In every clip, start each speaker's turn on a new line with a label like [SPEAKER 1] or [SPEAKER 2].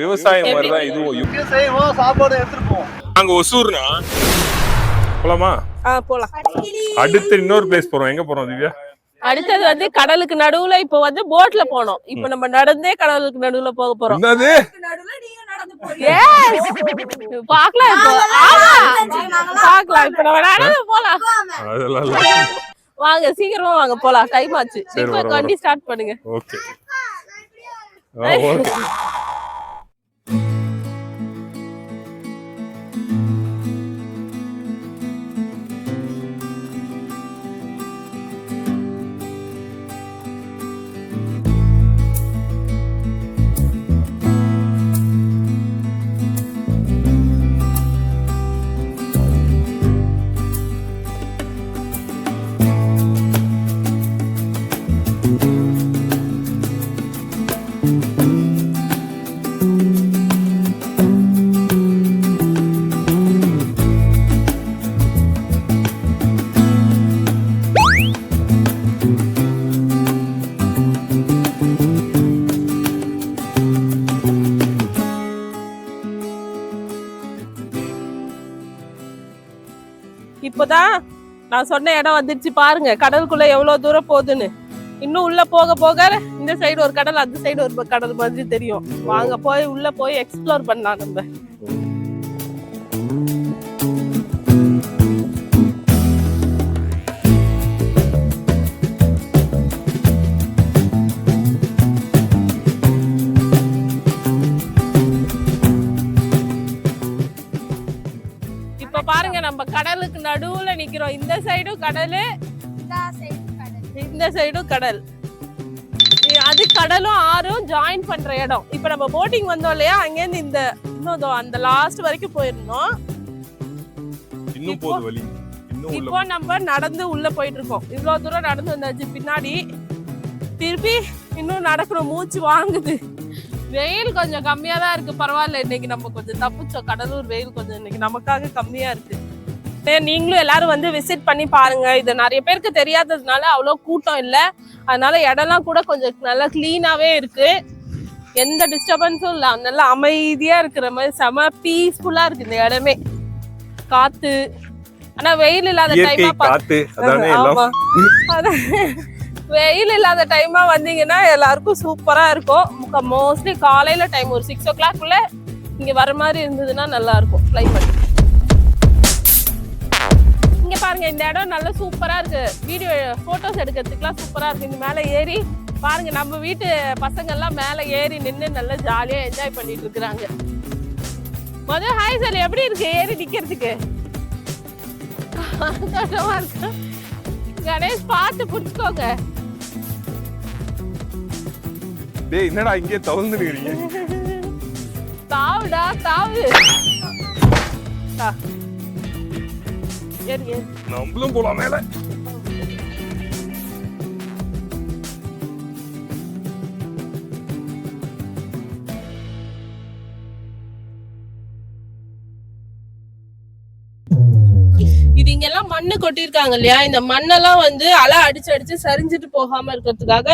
[SPEAKER 1] விவசாயம் மாதிரிதான் இதுவும்
[SPEAKER 2] செய்வோம், சாப்பாடு எடுத்துட்டு போவோம்.
[SPEAKER 1] நாங்க ஒசூர்னா போலாமா?
[SPEAKER 3] போலாம்.
[SPEAKER 1] அடுத்து இன்னொரு பிளேஸ் போறோம். எங்க போறோம் திவ்யா?
[SPEAKER 3] அடுத்தது வந்து கடலுக்கு நடுவுல இப்ப வந்து போட்ல போனோம். இப்ப நம்ம நடந்தே கடலுக்கு நடுவுல போக போறோம்.
[SPEAKER 1] என்னது?
[SPEAKER 3] பாக்கலாம் இப்ப நம்ம நடந்து போலாம்.
[SPEAKER 1] அதெல்லாம்
[SPEAKER 3] வாங்க சீக்கிரமா வாங்க போலாம். டைம் ஆச்சு. வண்டி ஸ்டார்ட் பண்ணுங்க.
[SPEAKER 1] Okay okay.
[SPEAKER 3] இப்பதான் நான் சொன்ன இடம் வந்துருச்சு பாருங்க. கடலுக்குள்ள எவ்வளவு தூரம் போகுதுன்னு. இன்னும் உள்ள போக போக இந்த சைடு ஒரு கடல், அந்த சைடு ஒரு கடல் மாதிரி தெரியும். வாங்க போய் உள்ள போய் எக்ஸ்ப்ளோர் பண்ணலாம் நம்ம. இப்ப பாருங்க நம்ம கடலுக்கு நடுவுல நிக்கிறோம். இந்த சைடும் கடலு, இந்த சைடும் கடல். அது கடலும் ஆறும் ஜாயின் பண்ற இடம். இப்ப நம்ம போட்டிங் வந்தோம் இல்லையா, அங்க இருந்து இந்த இன்னும் அந்த லாஸ்ட் வரைக்கும் போயிருந்தோம். இப்போ நம்ம நடந்து உள்ள போயிட்டு இருக்கோம். இவ்வளவு தூரம் நடந்து வந்தாச்சு. பின்னாடி திருப்பி இன்னும் நடக்கணும். மூச்சு வாங்குது. வெயில் கொஞ்சம் கம்மியா தான் இருக்கு. பரவாயில்ல, இன்னைக்கு நம்ம கொஞ்சம் தப்பிச்சோம். கடலூர் வெயில் கொஞ்சம் இன்னைக்கு நமக்காக கம்மியா இருக்கு. நீங்களும் எல்லாரும் வந்து விசிட் பண்ணி பாருங்க. இது நிறைய பேருக்கு தெரியாததுனால அவ்வளோ கூட்டம் இல்லை. அதனால இடம்லாம் கூட கொஞ்சம் நல்லா கிளீனாவே இருக்கு. எந்த டிஸ்டர்பன்ஸும் இல்லை. நல்லா அமைதியா இருக்கிற மாதிரி செம பீஸ்ஃபுல்லா இருக்கு இந்த இடமே. காத்து, ஆனா வெயில் இல்லாத டைமா வெயில் இல்லாத டைமா வந்தீங்கன்னா எல்லாருக்கும் சூப்பரா இருக்கும். மோஸ்ட்லி காலையில டைம் ஒரு 6 o'clock இங்க வர மாதிரி இருந்ததுன்னா நல்லா இருக்கும் கிளைமேட். இங்க பாருங்க, இந்த இடம் நல்லா சூப்பரா இருக்கு. வீடியோ போட்டோஸ் எடுக்கிறதுக்குலாம் சூப்பரா இருக்கு. இந்த மேல ஏறி பாருங்க, நம்ம வீட்டு பசங்க எல்லாம் மேல ஏறி நின்று நல்லா ஜாலியா என்ஜாய் பண்ணிட்டு இருக்கிறாங்க. முதல் ஹாய் சார், எப்படி இருக்கு ஏறி நிக்கிறதுக்கு? இருக்கு. கணேஷ் பார்த்து புடிச்சுக்கோங்க.
[SPEAKER 1] டேய் என்னடா இங்கே தவழ்ந்து நிக்கிறீங்க?
[SPEAKER 3] தாவுடா தாவு.
[SPEAKER 1] நம்மளும் போலாம் மேல.
[SPEAKER 3] இது இங்கெல்லாம் மண்ணு கொட்டிருக்காங்க இல்லையா, இந்த மண்ணெல்லாம் வந்து அலை அடிச்சு அடிச்சு சரிஞ்சிட்டு போகாம இருக்கிறதுக்காக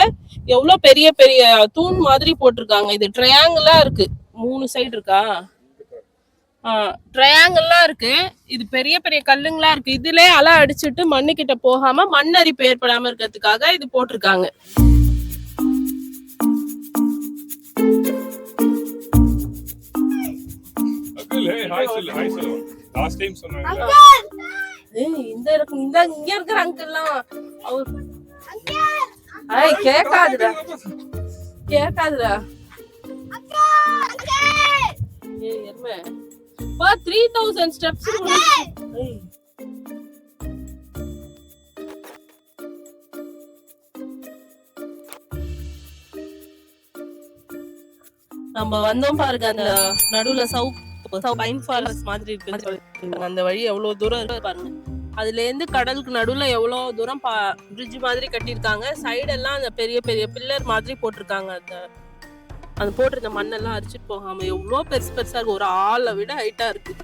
[SPEAKER 3] எவ்வளவு பெரிய பெரிய தூண் மாதிரி போட்டிருக்காங்க. இது ட்ரையாங்கிளா இருக்கு. 3 சைடு இருக்கா? ட்ரையாங்கிளா இருக்கு. இது பெரிய பெரிய கல்லுங்களா இருக்கு. இதுல அலை அடிச்சுட்டு மண்ணு கிட்ட போகாம மண் அரிப்பு ஏற்படாம இருக்கிறதுக்காக இது போட்டிருக்காங்க. இங்க இருக்கிற அங்கெல்லாம் கேட்காதுடா கேட்காதுடா. 3000 steps. நம்ம வந்தோம் பாருங்க, அந்த நடுவுல பைன் ஃபாரஸ்ட் மாதிரி இருக்கு. அந்த வழி எவ்வளவு தூரம் இருக்கு பாருங்க. அதுல இருந்து கடலுக்கு நடுவுல எவ்வளவு தூரம் பிரிட்ஜ் மாதிரி கட்டியிருக்காங்க. சைடெல்லாம் அந்த பெரிய பெரிய பில்லர் மாதிரி போட்டிருக்காங்க. அந்த போட்டிருந்த மண்ணெல்லாம் அரிச்சிட்டு போகாம எவ்வளவு பெருசு பெருசா இருக்கு. ஒரு ஆளை விட ஹைட்டா இருக்கு.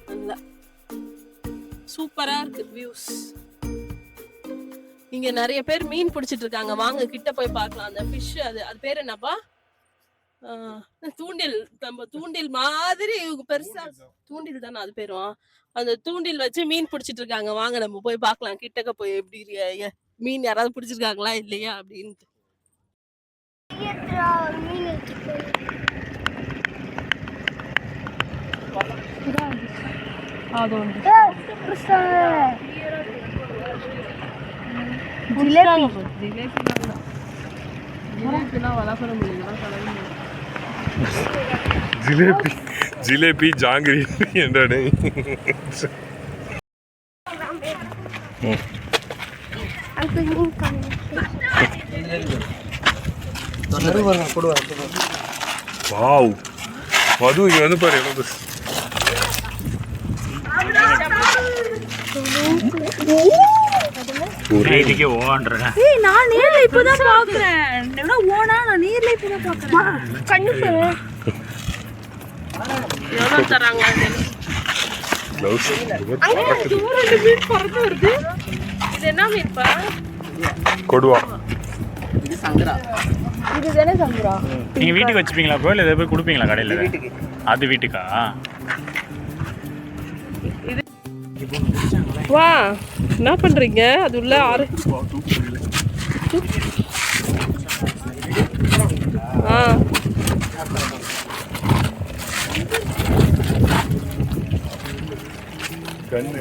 [SPEAKER 3] நல்லா சூப்பரா இருக்கு வியூஸ். இங்க நிறைய பேர் மீன் பிடிச்சிட்டு இருக்காங்க. வாங்க கிட்ட போய் பார்க்கலாம். அந்த ஃபிஷ் அது பேர் என்னப்பா? தூண்டில், நம்ம தூண்டில் மாதிரி இவங்க பெருசா தூண்டில் தானே அது பேரும். அந்த தூண்டில் வச்சு மீன் பிடிச்சிட்டு இருக்காங்க. வாங்க நம்ம போய் பார்க்கலாம். கிட்டக்க போய் எப்படி மீன் யாராவது பிடிச்சிருக்காங்களா இல்லையா அப்படின்ட்டு. அது ஒன்று
[SPEAKER 1] ஜிலேபி ஜிலேபி ஜாங்கிரி என்னடே வாவ் மது இங்க வந்து பாரு எவ்வளவு
[SPEAKER 2] நான் நேர்ல இப்பதான் பாக்குறேன். ஓனா நான் நேர்ல இப்பதான் பாக்குறேன். கண்ணு பாரு.
[SPEAKER 3] எவ்வளவு தராங்க?
[SPEAKER 1] க்ளவுஸ்
[SPEAKER 3] மீன் பறந்து வருது. இது என்ன மீன்பா?
[SPEAKER 1] கொடுவா.
[SPEAKER 2] இதுதானே சங்கரா.
[SPEAKER 4] நீங்க வீட்டுக்கு வச்சுப்பீங்களா போய் இல்லை போய் கொடுப்பீங்களா கடையில்? அது வீட்டுக்கா?
[SPEAKER 3] வா என்ன பண்றீங்க? அது உள்ள ஆறு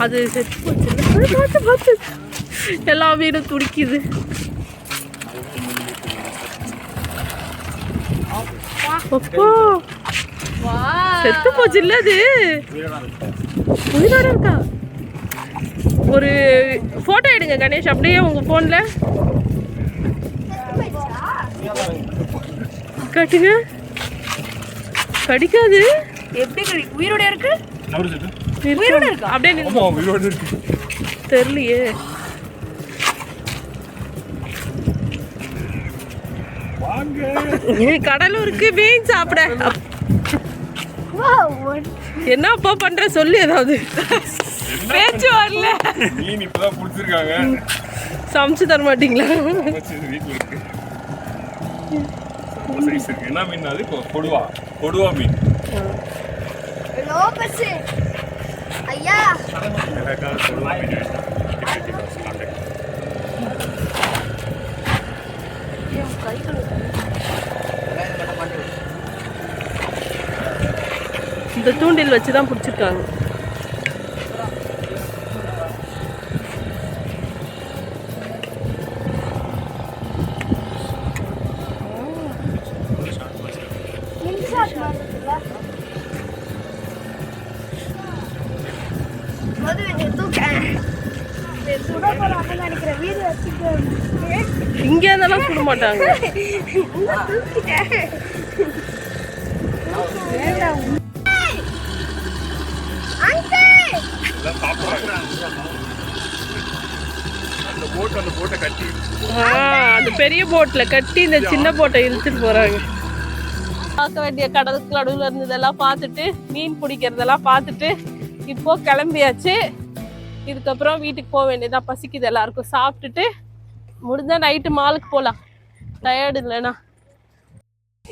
[SPEAKER 3] அது செத்து போச்சு. பார்த்து பார்த்து எல்லா மீனும் துடிக்குது. அப்போ செத்து போச்சு இல்ல அது உயிரோட இருக்கா? ஒரு போட்டோ எடுங்க கணேஷ் அப்படியே உங்க போன்ல கட்டுங்க. கடிக்காது.
[SPEAKER 2] எப்படி உயிரோட இருக்கு?
[SPEAKER 3] உயிரோட இருக்கா? அப்படியே தெரியலையே. கடலூருக்கு மீன் சாப்பிட என்னப்பா பண்ற சொல்லு. ஏதாவது பேச்சு வரல.
[SPEAKER 1] மீன் இப்பதான் புடிச்சிருக்காங்க.
[SPEAKER 3] சமைச்சு தர மாட்டீங்களா?
[SPEAKER 1] வீட்டுல இருக்கு. என்ன மீன் அது? கொடுவா. கொடுவா மீன்.
[SPEAKER 2] ஐயா
[SPEAKER 3] இந்த தூண்டில் வச்சுதான் பிடிச்சிருக்காங்க. இங்க இருந்தாலும் சுட மாட்டாங்க. அந்த பெரிய போட்ல கட்டி இந்த சின்ன போட்டை இழுத்துட்டு போறாங்க. பார்க்க வேண்டிய கடலுக்கு நடுவுல இருந்ததெல்லாம் பார்த்துட்டு மீன் பிடிக்கிறதெல்லாம் பார்த்துட்டு இப்போ கிளம்பியாச்சு. இதுக்கப்புறம் வீட்டுக்கு போக வேண்டியதா. பசிக்குது எல்லாருக்கும். சாப்பிட்டுட்டு முடிஞ்சா நைட்டு மாலுக்கு போகலாம். டயர்டு இல்லைன்னா.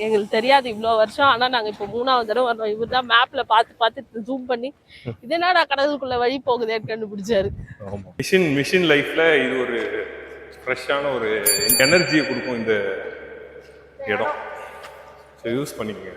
[SPEAKER 3] எங்களுக்கு தெரியாது இவ்வளோ வருஷம். ஆனால் நாங்கள் இப்போ 3வது தடவை வரோம். இவர் தான் மேப்பில் பார்த்து ஜூம் பண்ணி இதனா நான் கடலுக்குள்ள வழி போகுதேன்னு கண்டுபிடிச்சாரு.
[SPEAKER 1] மிஷின் லைஃப்ல இது ஒரு ஃப்ரெஷ்ஷான ஒரு எனர்ஜியை கொடுக்கும் இந்த இடம். யூஸ் பண்ணிக்கங்க.